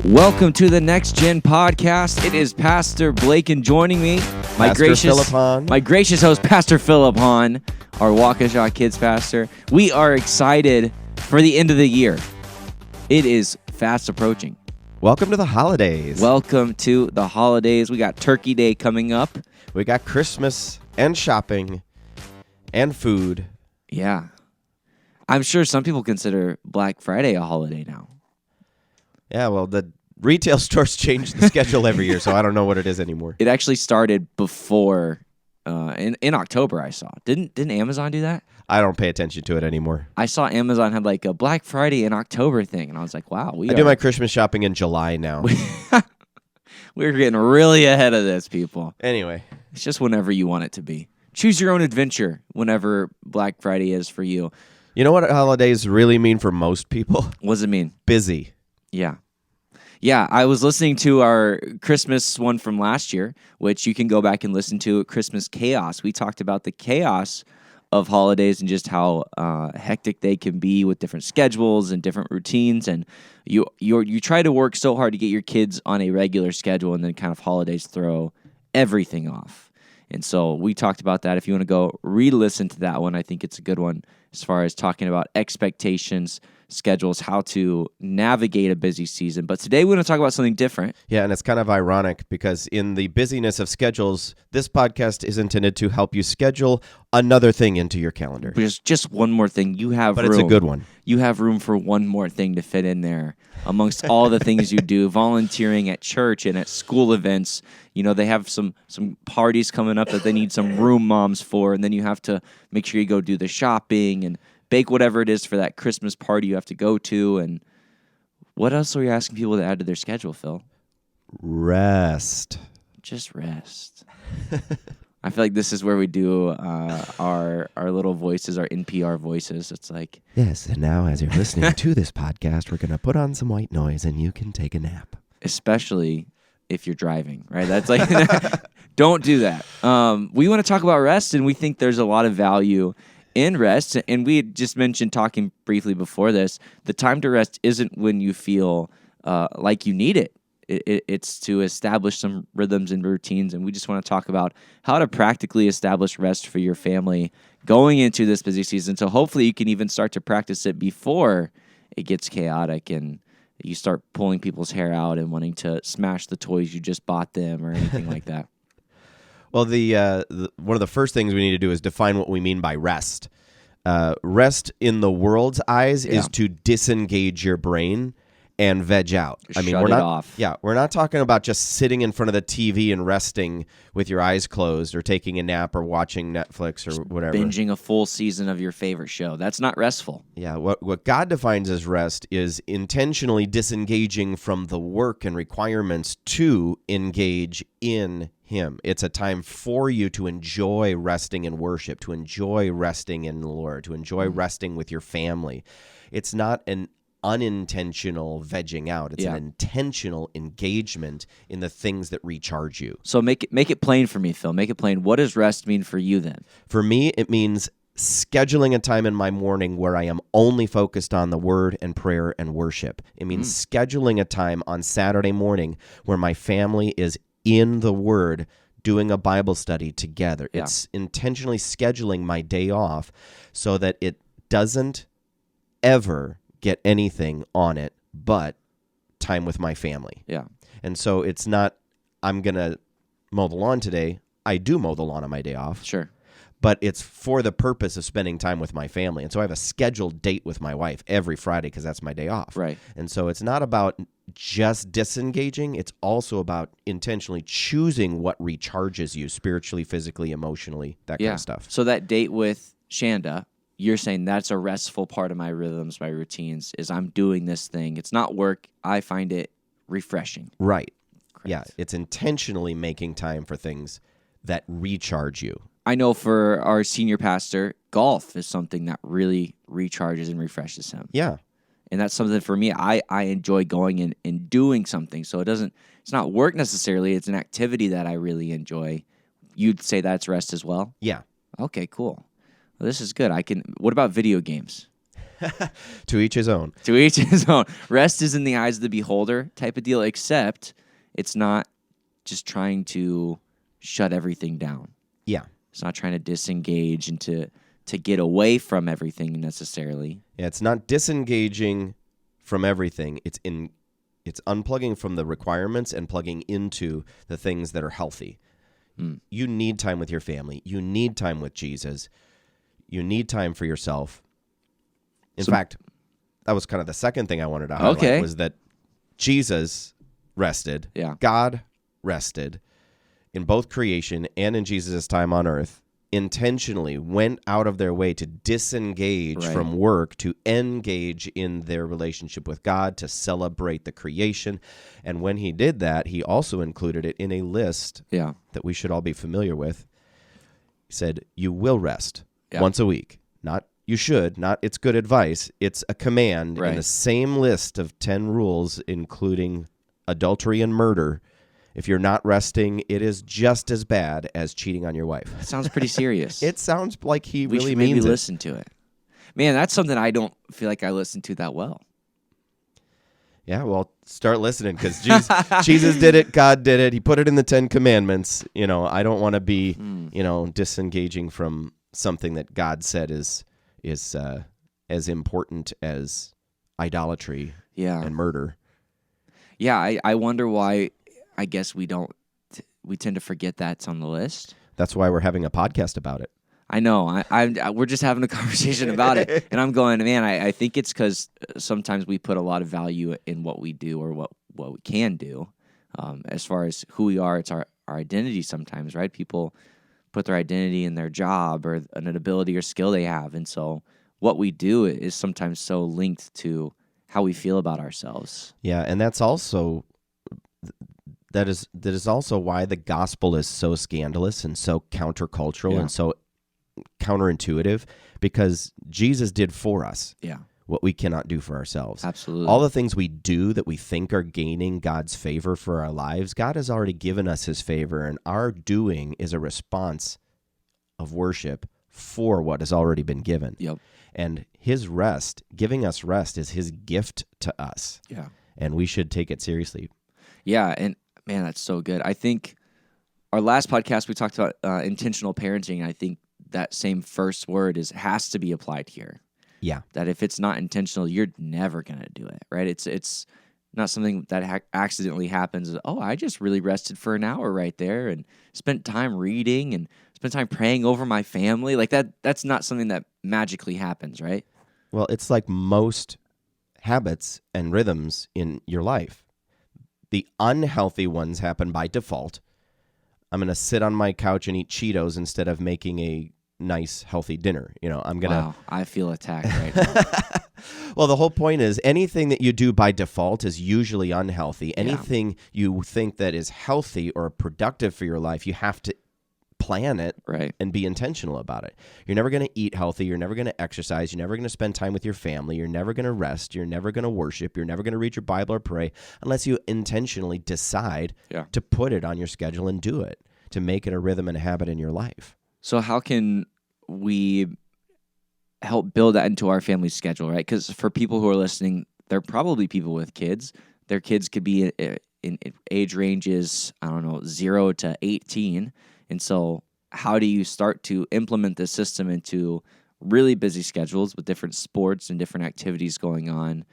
Welcome to the Next Gen podcast. It is Pastor Blake, and joining me, my gracious host, Pastor Philip Hahn, our Waukesha Kids pastor. We are excited for the end of the year. It is fast approaching. Welcome to the holidays. Welcome to the holidays. We got Turkey Day coming up. We got Christmas and shopping and food. Yeah. I'm sure some people consider Black Friday a holiday now. Yeah, well, the retail stores change the schedule every year, so I don't know what it is anymore. It actually started before, in October, I saw. Didn't Amazon do that? I don't pay attention to it anymore. I saw Amazon had like a Black Friday in October thing, and I was like, wow. I do my Christmas shopping in July now. We're getting really ahead of this, people. Anyway. It's just whenever you want it to be. Choose your own adventure whenever Black Friday is for you. You know what holidays really mean for most people? What does it mean? Busy. Yeah. Yeah, I was listening to our Christmas one from last year, which you can go back and listen to, Christmas Chaos. We talked about the chaos of holidays and just how hectic they can be with different schedules and different routines. And you try to work so hard to get your kids on a regular schedule, and then kind of holidays throw everything off. And so we talked about that. If you want to go re-listen to that one, I think it's a good one as far as talking about expectations, schedules, how to navigate a busy season. But today we're going to talk about something different. Yeah, and it's kind of ironic because in the busyness of schedules, this podcast is intended to help you schedule another thing into your calendar. Just one more thing. You have room. But it's a good one. You have room for one more thing to fit in there amongst all the things you do, volunteering at church and at school events. You know, they have some parties coming up that they need some room moms for, and then you have to make sure you go do the shopping and bake whatever it is for that Christmas party you have to go to. And what else are we asking people to add to their schedule, Phil? Rest. Just rest. I feel like this is where we do our little voices, our NPR voices. It's like... Yes, and now as you're listening to this podcast, we're going to put on some white noise and you can take a nap. Especially if you're driving, right? That's like... Don't do that. We want to talk about rest, and we think there's a lot of value in rest. And we had just mentioned, talking briefly before this, the time to rest isn't when you feel like you need it. It's to establish some rhythms and routines, and we just want to talk about how to practically establish rest for your family going into this busy season. So hopefully you can even start to practice it before it gets chaotic and you start pulling people's hair out and wanting to smash the toys you just bought them or anything like that. Well, one of the first things we need to do is define what we mean by rest. Rest in the world's eyes is to disengage your brain and veg out. Shut it off. Yeah, we're not talking about just sitting in front of the TV and resting with your eyes closed or taking a nap or watching Netflix or whatever. Binging a full season of your favorite show. That's not restful. Yeah, what God defines as rest is intentionally disengaging from the work and requirements to engage in Him. It's a time for you to enjoy resting in worship, to enjoy resting in the Lord, to enjoy resting with your family. It's not an unintentional vegging out. It's an intentional engagement in the things that recharge you. So make it plain for me, Phil. Make it plain. What does rest mean for you then? For me, it means scheduling a time in my morning where I am only focused on the word and prayer and worship. It means scheduling a time on Saturday morning where my family is in the word doing a Bible study together. Yeah. It's intentionally scheduling my day off so that it doesn't ever get anything on it but time with my family. Yeah. And so it's not, I'm going to mow the lawn today. I do mow the lawn on my day off. Sure. But it's for the purpose of spending time with my family. And so I have a scheduled date with my wife every Friday because that's my day off. Right. And so it's not about just disengaging. It's also about intentionally choosing what recharges you spiritually, physically, emotionally, that kind of stuff. So that date with Shanda, you're saying that's a restful part of my rhythms, my routines, is I'm doing this thing. It's not work. I find it refreshing. Right. Correct. Yeah. It's intentionally making time for things that recharge you. I know for our senior pastor, golf is something that really recharges and refreshes him. Yeah. And that's something for me, I enjoy going and doing something. So it's not work necessarily, it's an activity that I really enjoy. You'd say that's rest as well? Yeah. Okay, cool. Well, this is good. What about video games? To each his own. To each his own. Rest is in the eyes of the beholder type of deal, except it's not just trying to shut everything down. Yeah. It's not trying to disengage and to get away from everything necessarily. Yeah, it's not disengaging from everything. It's unplugging from the requirements and plugging into the things that are healthy. You need time with your family. You need time with Jesus. You need time for yourself. In fact, that was kind of the second thing I wanted to highlight was that Jesus rested. Yeah. God rested in both creation and in Jesus' time on earth, intentionally went out of their way to disengage from work, to engage in their relationship with God, to celebrate the creation. And when he did that, he also included it in a list that we should all be familiar with. He said, you will rest once a week. Not you should, not it's good advice. It's a command in the same list of 10 rules, including adultery and murder. If you're not resting, it is just as bad as cheating on your wife. That sounds pretty serious. It sounds like he we really should means maybe it. Listen to it. Man, that's something I don't feel like I listen to that well. Yeah, well, start listening because Jesus did it. God did it. He put it in the 10 Commandments. I don't want to be, disengaging from something that God said is as important as idolatry and murder. Yeah, I wonder why. I guess we tend to forget that's on the list. That's why we're having a podcast about it. I know. We're just having a conversation about it, and I'm going, man. I think it's because sometimes we put a lot of value in what we do or what we can do, as far as who we are. It's our identity. Sometimes, right? People put their identity in their job or an ability or skill they have, and so what we do is sometimes so linked to how we feel about ourselves. Yeah, and that's also. That is also why the gospel is so scandalous and so countercultural and so counterintuitive, because Jesus did for us what we cannot do for ourselves. Absolutely. All the things we do that we think are gaining God's favor for our lives, God has already given us his favor, and our doing is a response of worship for what has already been given. Yep. And his rest, giving us rest, is his gift to us. Yeah. And we should take it seriously. Yeah, and man, that's so good. I think our last podcast we talked about intentional parenting. I think that same first word has to be applied here. Yeah. That if it's not intentional, you're never gonna do it, right? It's not something that accidentally happens. Oh, I just really rested for an hour right there and spent time reading and spent time praying over my family. Like that. That's not something that magically happens, right? Well, it's like most habits and rhythms in your life. The unhealthy ones happen by default. I'm going to sit on my couch and eat Cheetos instead of making a nice, healthy dinner. I'm going to... Wow, I feel attacked right now. Well, the whole point is anything that you do by default is usually unhealthy. Anything you think that is healthy or productive for your life, you have to plan it and be intentional about it. You're never going to eat healthy. You're never going to exercise. You're never going to spend time with your family. You're never going to rest. You're never going to worship. You're never going to read your Bible or pray unless you intentionally decide to put it on your schedule and do it, to make it a rhythm and a habit in your life. So how can we help build that into our family schedule, right? Because for people who are listening, they're probably people with kids. Their kids could be in age ranges, 0 to 18. And so how do you start to implement this system into really busy schedules with different sports and different activities going on?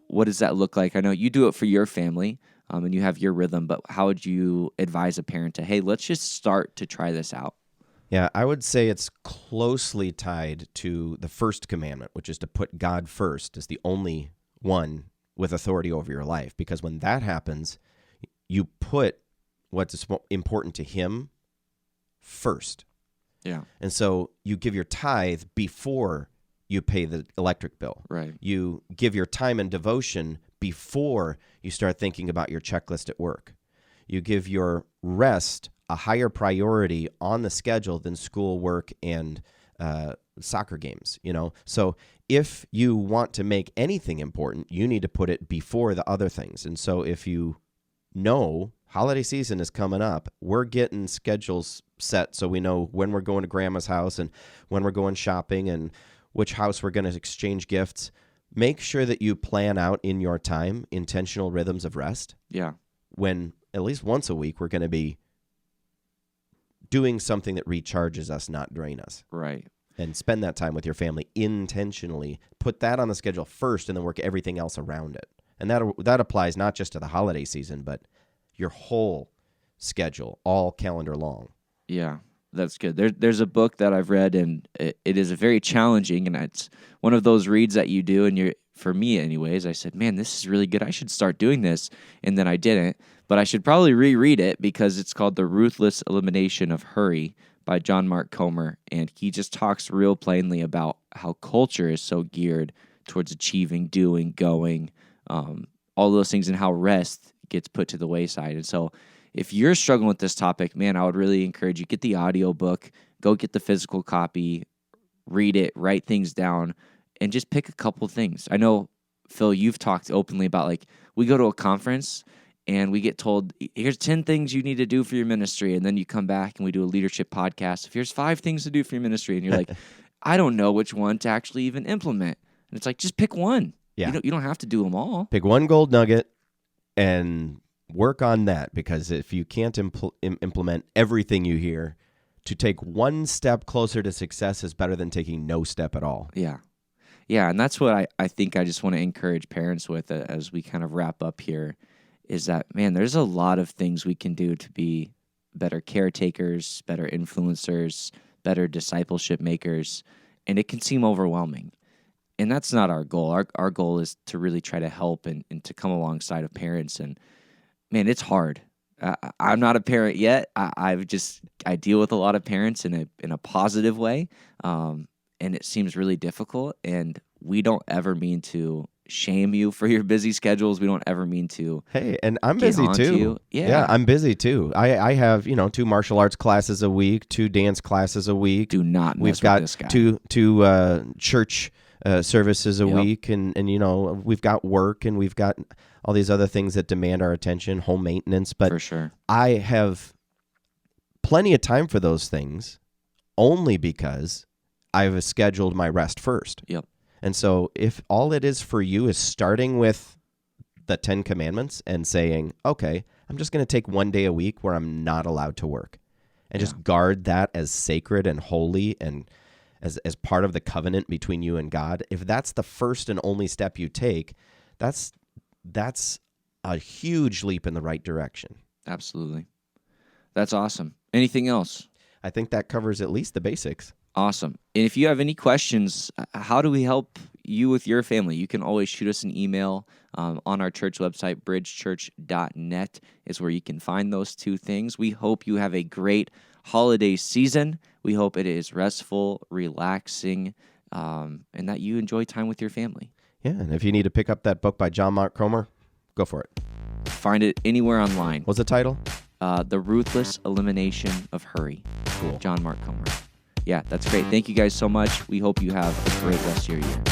What does that look like? I know you do it for your family and you have your rhythm, but how would you advise a parent to, hey, let's just start to try this out? Yeah, I would say it's closely tied to the first commandment, which is to put God first as the only one with authority over your life. Because when that happens, you put what's important to him first. Yeah. And so you give your tithe before you pay the electric bill. Right. You give your time and devotion before you start thinking about your checklist at work. You give your rest a higher priority on the schedule than school, work, and soccer games, So if you want to make anything important, you need to put it before the other things. And so if you know holiday season is coming up, we're getting schedules set so we know when we're going to grandma's house and when we're going shopping and which house we're going to exchange gifts. Make sure that you plan out in your time intentional rhythms of rest. Yeah. When at least once a week we're going to be doing something that recharges us, not drain us. Right. And spend that time with your family intentionally. Put that on the schedule first and then work everything else around it. And that applies not just to the holiday season, but your whole schedule, all calendar long. Yeah, that's good. There's a book that I've read, and it is very challenging, and it's one of those reads that you do, and for me anyways, I said, man, this is really good. I should start doing this, and then I didn't. But I should probably reread it because it's called The Ruthless Elimination of Hurry by John Mark Comer, and he just talks real plainly about how culture is so geared towards achieving, doing, going, all those things, and how rest gets put to the wayside. And so if you're struggling with this topic, man, I would really encourage you, get the audio book, go get the physical copy, read it, write things down, and just pick a couple things. I know, Phil, you've talked openly about, like, we go to a conference and we get told, here's 10 things you need to do for your ministry. And then you come back and we do a leadership podcast. Here's 5 things to do for your ministry. And you're like, I don't know which one to actually even implement. And it's like, just pick one. Yeah. You don't have to do them all. Pick one gold nugget and work on that, because if you can't implement everything you hear, to take one step closer to success is better than taking no step at all. Yeah. Yeah, and that's what I think I just want to encourage parents with as we kind of wrap up here, is that, man, there's a lot of things we can do to be better caretakers, better influencers, better discipleship makers, and it can seem overwhelming. And that's not our goal. Our goal is to really try to help and to come alongside of parents. And, man, it's hard. I'm not a parent yet. I deal with a lot of parents in a positive way, and it seems really difficult. And we don't ever mean to shame you for your busy schedules. We don't ever mean to. Hey, and I'm busy too. Yeah, I'm busy too. I have 2 martial arts classes a week, 2 dance classes a week. Do not mess We've got with this guy. two church services a week, and we've got work, and we've got all these other things that demand our attention, home maintenance. But for sure, I have plenty of time for those things, only because I've scheduled my rest first. Yep. And so if all it is for you is starting with the 10 Commandments and saying, okay, I'm just going to take one day a week where I'm not allowed to work, and just guard that as sacred and holy and as part of the covenant between you and God, if that's the first and only step you take, that's a huge leap in the right direction. Absolutely. That's awesome. Anything else? I think that covers at least the basics. Awesome. And if you have any questions, how do we help you with your family? You can always shoot us an email on our church website. bridgechurch.net is where you can find those 2 things. We hope you have a great holiday season. We hope it is restful, relaxing, and that you enjoy time with your family. Yeah, and if you need to pick up that book by John Mark Comer, go for it. Find it anywhere online. What's the title? The Ruthless Elimination of Hurry. Cool. John Mark Comer. Yeah, that's great. Thank you guys so much. We hope you have a great rest of your year.